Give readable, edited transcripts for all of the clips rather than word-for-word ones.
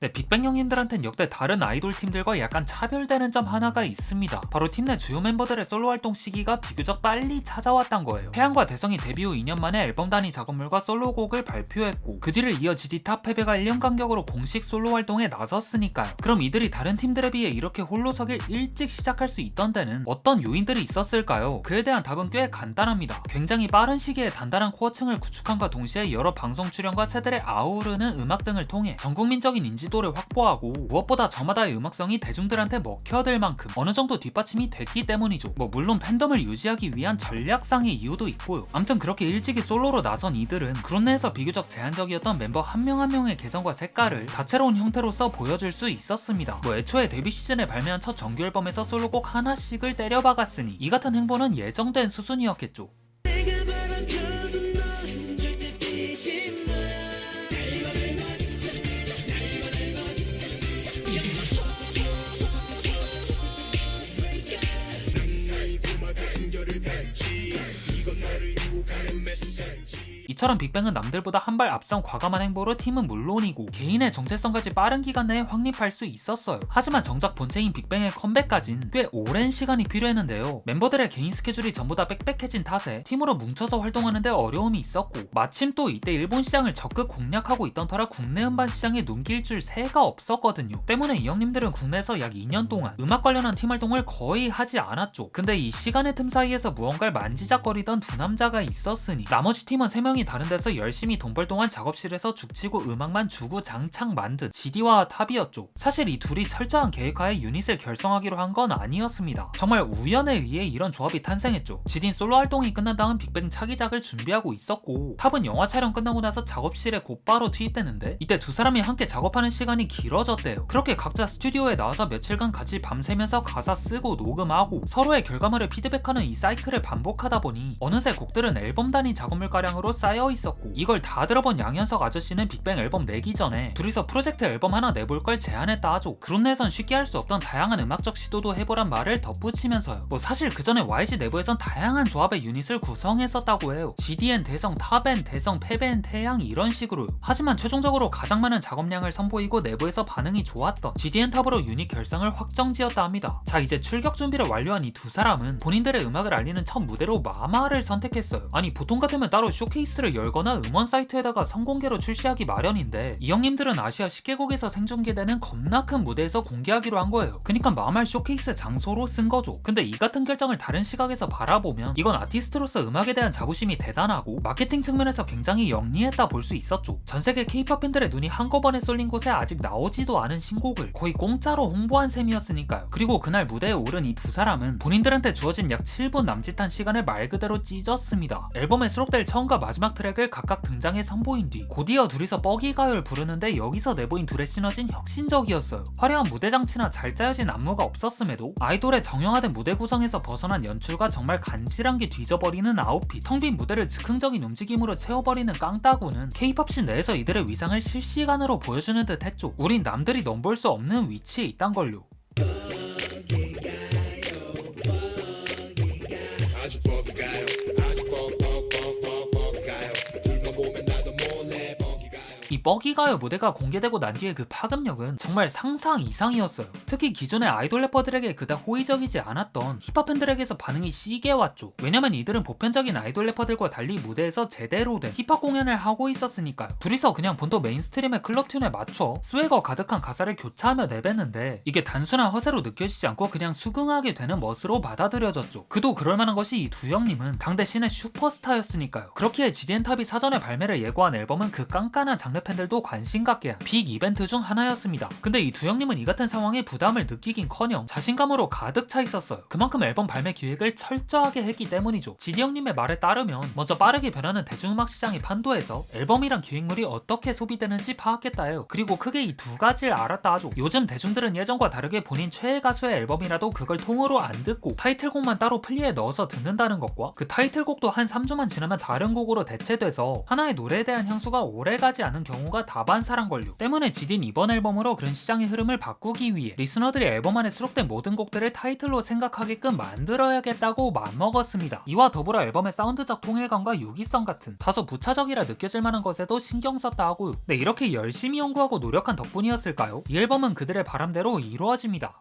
네, 빅뱅 형님들한텐 역대 다른 아이돌 팀들과 약간 차별되는 점 하나가 있습니다. 바로 팀 내 주요 멤버들의 솔로 활동 시기가 비교적 빨리 찾아왔단 거예요. 태양과 대성이 데뷔 후 2년 만에 앨범 단위 작업물과 솔로곡을 발표했고, 그 뒤를 이어 GD 탑 패배가 1년 간격으로 공식 솔로 활동에 나섰으니까요. 그럼 이들이 다른 팀들에 비해 이렇게 홀로서기를 일찍 시작할 수 있던 데는 어떤 요인들이 있었을까요? 그에 대한 답은 꽤 간단합니다. 굉장히 빠른 시기에 단단한 코어층을 구축함과 동시에 여러 방송 출연과 세대를 아우르는 음악 등을 통해 전국민적인 인지도를 확보하고, 무엇보다 저마다의 음악성이 대중들한테 먹혀들 만큼 어느 정도 뒷받침이 됐기 때문이죠. 물론 팬덤을 유지하기 위한 전략상의 이유도 있고요. 암튼 그렇게 일찍이 솔로로 나선 이들은 그룹 내에서 비교적 제한적이었던 멤버 한 명 한 명의 개성과 색깔을 다채로운 형태로서 보여줄 수 있었습니다. 애초에 데뷔 시즌에 발매한 첫 정규 앨범에서 솔로곡 하나씩을 때려박았으니 이 같은 행보는 예정된 수순이었겠죠. 이처럼 빅뱅은 남들보다 한 발 앞선 과감한 행보로 팀은 물론이고 개인의 정체성까지 빠른 기간 내에 확립할 수 있었어요. 하지만 정작 본체인 빅뱅의 컴백까진 꽤 오랜 시간이 필요했는데요. 멤버들의 개인 스케줄이 전부 다 빽빽해진 탓에 팀으로 뭉쳐서 활동하는 데 어려움이 있었고, 마침 또 이때 일본 시장을 적극 공략하고 있던 터라 국내 음반 시장에 눈길 줄 새가 없었거든요. 때문에 이 형님들은 국내에서 약 2년 동안 음악 관련한 팀 활동을 거의 하지 않았죠. 근데 이 시간의 틈 사이에서 무언가를 만지작거리던 두 남자가 있었으니 나머지 팀원 3명이 다른 데서 열심히 돈 벌 동안 작업실에서 죽치고 음악만 주구장창 만든 GD와 탑이었죠. 사실 이 둘이 철저한 계획하에 유닛을 결성하기로 한 건 아니었습니다. 정말 우연에 의해 이런 조합이 탄생했죠. GD는 솔로 활동이 끝난 다음 빅뱅 차기작을 준비하고 있었고, 탑은 영화 촬영 끝나고 나서 작업실에 곧바로 투입됐는데, 이때 두 사람이 함께 작업하는 시간이 길어졌대요. 그렇게 각자 스튜디오에 나와서 며칠간 같이 밤새면서 가사 쓰고 녹음하고 서로의 결과물을 피드백하는 이 사이클을 반복하다 보니 어느새 곡들은 앨범 단위 작업물가량으로 쌓여 있었고, 이걸 다 들어본 양현석 아저씨는 빅뱅 앨범 내기 전에 둘이서 프로젝트 앨범 하나 내볼 걸 제안했다 하죠. 그룹 내에선 쉽게 할 수 없던 다양한 음악적 시도도 해보란 말을 덧붙이면서요. 사실 그 전에 YG 내부에선 다양한 조합의 유닛을 구성했었다고 해요. GDN 대성, 탑N 대성, 패배N 태양 이런 식으로요. 하지만 최종적으로 가장 많은 작업량을 선보이고 내부에서 반응이 좋았던 GDN 탑으로 유닛 결성을 확정지었다 합니다. 자, 이제 출격 준비를 완료한 이 두 사람은 본인들의 음악을 알리는 첫 무대로 마마를 선택했어요. 아니, 보통 같으면 따로 쇼케이스를 열거나 음원 사이트에다가 선공개로 출시하기 마련인데, 이 형님들은 아시아 10개국에서 생중계되는 겁나 큰 무대에서 공개하기로 한 거예요. 그니까 마말 쇼케이스 장소로 쓴 거죠. 근데 이 같은 결정을 다른 시각에서 바라보면 이건 아티스트로서 음악에 대한 자부심이 대단하고 마케팅 측면에서 굉장히 영리했다 볼 수 있었죠. 전세계 K-POP 팬들의 눈이 한꺼번에 쏠린 곳에 아직 나오지도 않은 신곡을 거의 공짜로 홍보한 셈이었으니까요. 그리고 그날 무대에 오른 이 두 사람은 본인들한테 주어진 약 7분 남짓한 시간을 말 그대로 찢었습니다. 앨범에 수록될 처음과 마지막 트랙을 각각 등장해 선보인 뒤 곧이어 둘이서 뻐기가요를 부르는데, 여기서 내보인 둘의 시너지는 혁신적이었어요. 화려한 무대 장치나 잘 짜여진 안무가 없었음에도 아이돌의 정형화된 무대 구성에서 벗어난 연출과 정말 간지란 게 뒤져버리는 아웃핏, 텅 빈 무대를 즉흥적인 움직임으로 채워버리는 깡따구는 K-팝씬 내에서 이들의 위상을 실시간으로 보여주는 듯 했죠. 우린 남들이 넘볼 수 없는 위치에 있단걸요. 아주 뻐기가요 아주 뻐기가요 둘만 보면 나도 몰래 뻐기가요. 이 뻐기가요 무대가 공개되고 난 뒤에 그 파급력은 정말 상상 이상이었어요. 특히 기존의 아이돌 래퍼들에게 그닥 호의적이지 않았던 힙합 팬들에게서 반응이 시게 왔죠. 왜냐면 이들은 보편적인 아이돌 래퍼들과 달리 무대에서 제대로 된 힙합 공연을 하고 있었으니까요. 둘이서 그냥 본토 메인스트림의 클럽 튠에 맞춰 스웨거 가득한 가사를 교차하며 내뱉는데, 이게 단순한 허세로 느껴지지 않고 그냥 수긍하게 되는 멋으로 받아들여졌죠. 그도 그럴만한 것이 이 두 형님은 당대 신의 슈퍼스타였으니까요. 그렇기에 GDN탑이 사전에 발매를 예고한 앨범은 그 깐깐한 장르 팬들도 관심 갖게 한 빅 이벤트 중 하나였습니다. 근데 이 두 형님은 이 같은 상황에 부담을 느끼긴커녕 자신감으로 가득 차 있었어요. 그만큼 앨범 발매 기획을 철저하게 했기 때문이죠. GD 형님의 말에 따르면 먼저 빠르게 변하는 대중음악 시장의 판도에서 앨범이란 기획물이 어떻게 소비되는지 파악했다 해요. 그리고 크게 이 두 가지를 알았다 하죠. 요즘 대중들은 예전과 다르게 본인 최애 가수의 앨범이라도 그걸 통으로 안 듣고 타이틀곡만 따로 플리에 넣어서 듣는다는 것과, 그 타이틀곡도 한 3주만 지나면 다른 곡으로 대체돼서 하나의 노래에 대한 향수가 오래가지 않은 경우 경우가 다반사란걸요. 때문에 GD는 이번 앨범으로 그런 시장의 흐름을 바꾸기 위해 리스너들이 앨범 안에 수록된 모든 곡들을 타이틀로 생각하게끔 만들어야겠다고 맘먹었습니다. 이와 더불어 앨범의 사운드적 통일감과 유기성 같은 다소 부차적이라 느껴질 만한 것에도 신경 썼다 하고요. 네, 이렇게 열심히 연구하고 노력한 덕분이었을까요? 이 앨범은 그들의 바람대로 이루어집니다.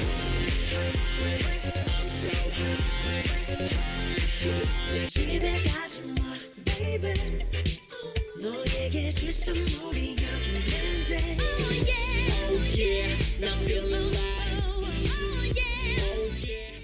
너에게 줄 선물이 여기 있는데 Oh yeah, 난 feeling like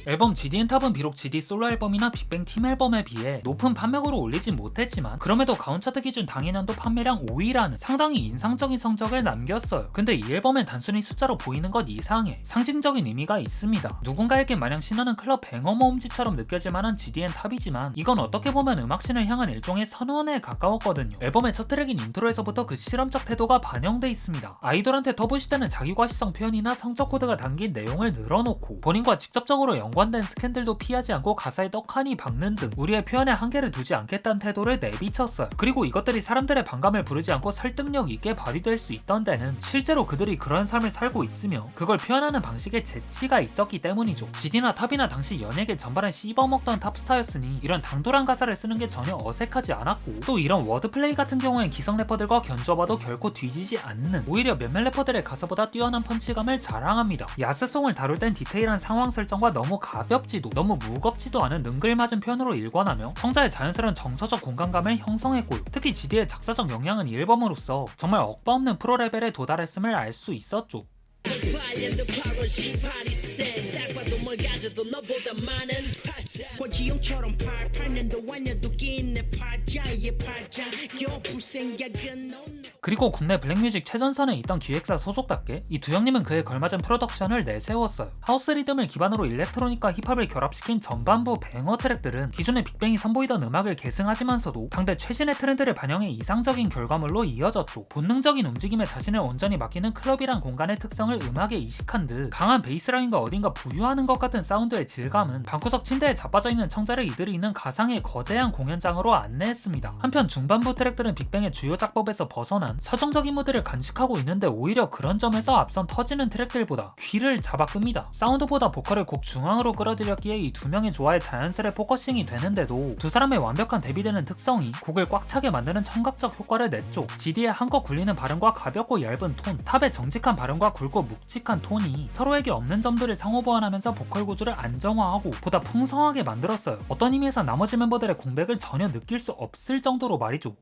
앨범 GD&탑은 비록 GD 솔로 앨범이나 빅뱅 팀 앨범에 비해 높은 판매고를 올리진 못했지만 그럼에도 가온차트 기준 당일연도 판매량 5위라는 상당히 인상적인 성적을 남겼어요. 근데 이 앨범엔 단순히 숫자로 보이는 것 이상의 상징적인 의미가 있습니다. 누군가에게 마냥 신나는 클럽 뱅어 모음집처럼 느껴질 만한 GD&탑이지만 이건 어떻게 보면 음악신을 향한 일종의 선언에 가까웠거든요. 앨범의 첫 트랙인 인트로에서부터 그 실험적 태도가 반영돼 있습니다. 아이돌한테 터부시대는 자기과시성 표현이나 성적 코드가 담긴 내용을 늘어놓고 본인과 직접적으로 연관된 스캔들도 피하지 않고 가사에 떡하니 박는 등 우리의 표현에 한계를 두지 않겠다는 태도를 내비쳤어요. 그리고 이것들이 사람들의 반감을 부르지 않고 설득력 있게 발휘될 수 있던 데는 실제로 그들이 그런 삶을 살고 있으며 그걸 표현하는 방식에 재치가 있었기 때문이죠. GD나 탑이나 당시 연예계 전반을 씹어먹던 탑스타였으니 이런 당돌한 가사를 쓰는 게 전혀 어색하지 않았고 또 이런 워드플레이 같은 경우엔 기성 래퍼들과 견주어봐도 결코 뒤지지 않는 오히려 몇몇 래퍼들의 가사보다 뛰어난 펀치감을 자랑합니다. 야스송을 다룰 땐 디테일한 상황 설정과 너무 가볍지도 너무 무겁지도 않은 능글맞은 표현으로 일관하며 청자의 자연스러운 정서적 공감감을 형성했고요. 특히 GD의 작사적 역량은 이 앨범으로서 정말 억바 없는 프로 레벨에 도달했음을 알 수 있었죠. 그리고 국내 블랙뮤직 최전선에 있던 기획사 소속답게 이 두 형님은 그에 걸맞은 프로덕션을 내세웠어요. 하우스 리듬을 기반으로 일렉트로닉과 힙합을 결합시킨 전반부 뱅어 트랙들은 기존의 빅뱅이 선보이던 음악을 계승하지만서도 당대 최신의 트렌드를 반영해 이상적인 결과물로 이어졌죠. 본능적인 움직임에 자신을 온전히 맡기는 클럽이란 공간의 특성을 음악에 이식한 듯 강한 베이스라인과 어딘가 부유하는 것 같은 사운드의 질감은 방구석 침대에 자빠져 있는 청자를 이들이 있는 가상의 거대한 공연장으로 안내했습니다. 한편 중반부 트랙들은 빅뱅의 주요 작법에서 벗어난 서정적인 무드를 간직하고 있는데 오히려 그런 점에서 앞선 터지는 트랙들보다 귀를 잡아 끕니다. 사운드보다 보컬을 곡 중앙으로 끌어들였기에 이 두 명의 조화에 자연스레 포커싱이 되는데도 두 사람의 완벽한 대비되는 특성이 곡을 꽉 차게 만드는 청각적 효과를 냈죠. GD의 한껏 굴리는 발음과 가볍고 얇은 톤, 탑의 정직한 발음과 굵고 묵직한 톤이 서로에게 없는 점들을 상호 보완하면서 보컬 구조를 안정화하고 보다 풍성하게 만들었어요. 어떤 의미에서 나머지 멤버들의 공백을 전혀 느낄 수 없을 정도로 말이죠.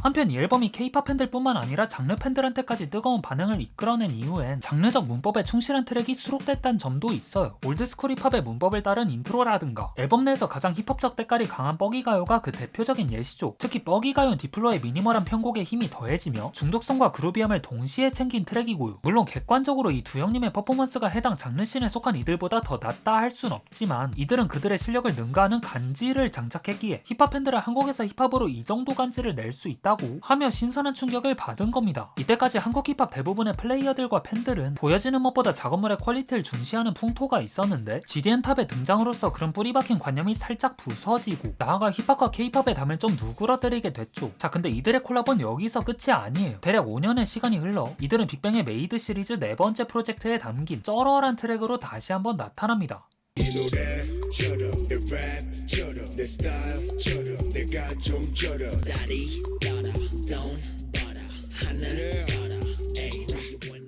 한편 이 앨범이 K-팝 팬들뿐만 아니라 장르 팬들한테까지 뜨거운 반응을 이끌어낸 이유엔 장르적 문법에 충실한 트랙이 수록됐다는 점도 있어요. 올드스쿨 힙합의 문법을 따른 인트로라든가 앨범 내에서 가장 힙합적 때깔이 강한 뻐기가요가 그 대표적인 예시죠. 특히 뻐기가요는 디플로의 미니멀한 편곡에 힘이 더해지며 중독성과 그루비함을 동시에 챙긴 트랙이고요. 물론 객관적으로 이 두 형님의 퍼포먼스가 해당 장르씬에 속한 이들보다 더 낫다 할 순 없지만 이들은 그들의 실력을 능가하는 간지를 장착했기에 힙합 팬들은 한국에서 힙합으로 이 정도 간지를 낼 수 있다고 하며 신선한 충격을 받은 겁니다. 이때까지 한국 힙합 대부분의 플레이어들과 팬들은 보여지는 것보다 작업물의 퀄리티를 중시하는 풍토가 있었는데 GD&탑의 등장으로서 그런 뿌리박힌 관념이 살짝 부서지고 나아가 힙합과 K-팝의 담을 좀 누그러뜨리게 됐죠. 자, 근데 이들의 콜라보는 여기서 끝이 아니에요. 대략 5년의 시간이 흘러 이들은 빅뱅의 메이드 시리즈 4번째 프로젝트에 담긴 쩌러란 트랙으로 다시 한번 나타납니다. 이 노래처럼 내 랩처럼 내 스타일처럼 내가 좀 쩔어 다리 따라 don't 따라 하늘 따라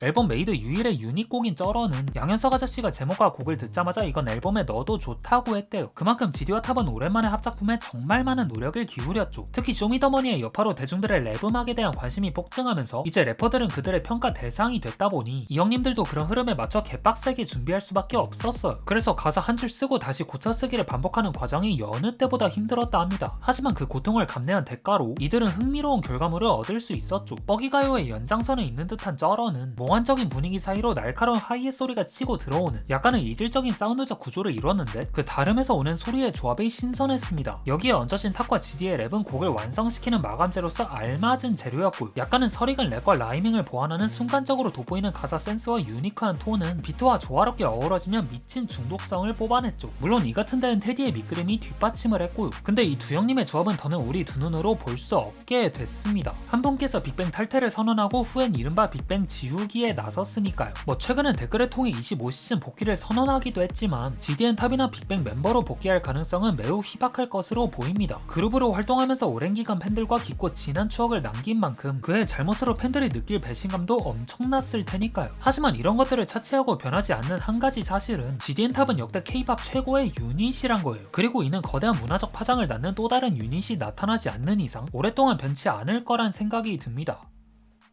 앨범 메이드 유일의 유닛곡인 쩌러는 양현석 아저씨가 제목과 곡을 듣자마자 이건 앨범에 넣어도 좋다고 했대요. 그만큼 GD와 탑은 오랜만에 합작품에 정말 많은 노력을 기울였죠. 특히 쇼미더머니의 여파로 대중들의 랩 음악에 대한 관심이 폭증하면서 이제 래퍼들은 그들의 평가 대상이 됐다 보니 이 형님들도 그런 흐름에 맞춰 개빡세게 준비할 수밖에 없었어요. 그래서 가사 한 줄 쓰고 다시 고쳐 쓰기를 반복하는 과정이 여느 때보다 힘들었다 합니다. 하지만 그 고통을 감내한 대가로 이들은 흥미로운 결과물을 얻을 수 있었죠. 뻐기가요의 연장선에 있는 듯 듯한 쩔어는 몽환적인 분위기 사이로 날카로운 하이햇 소리가 치고 들어오는 약간은 이질적인 사운드적 구조를 이뤘는데 그 다름에서 오는 소리의 조합이 신선했습니다. 여기에 얹어진 탁과 GD의 랩은 곡을 완성시키는 마감재로서 알맞은 재료였고 약간은 설익은 랩과 라이밍을 보완하는 순간적으로 돋보이는 가사 센스와 유니크한 톤은 비트와 조화롭게 어우러지면 미친 중독성을 뽑아냈죠. 물론 이 같은 데는 테디의 밑그림이 뒷받침을 했고요. 근데 이 두 형님의 조합은 더는 우리 두 눈으로 볼 수 없게 됐습니다. 한 분께서 빅뱅 탈퇴를 선언하고 후엔 이른바 빅뱅 지우기에 나섰으니까요. 뭐 최근엔 댓글을 통해 25시즌 복귀를 선언하기도 했지만 GDN 탑이나 빅뱅 멤버로 복귀할 가능성은 매우 희박할 것으로 보입니다. 그룹으로 활동하면서 오랜 기간 팬들과 깊고 진한 추억을 남긴 만큼 그의 잘못으로 팬들이 느낄 배신감도 엄청났을 테니까요. 하지만 이런 것들을 차치하고 변하지 않는 한 가지 사실은 GDN 탑은 역대 K-팝 최고의 유닛이란 거예요. 그리고 이는 거대한 문화적 파장을 낳는 또 다른 유닛이 나타나지 않는 이상 오랫동안 변치 않을 거란 생각이 듭니다.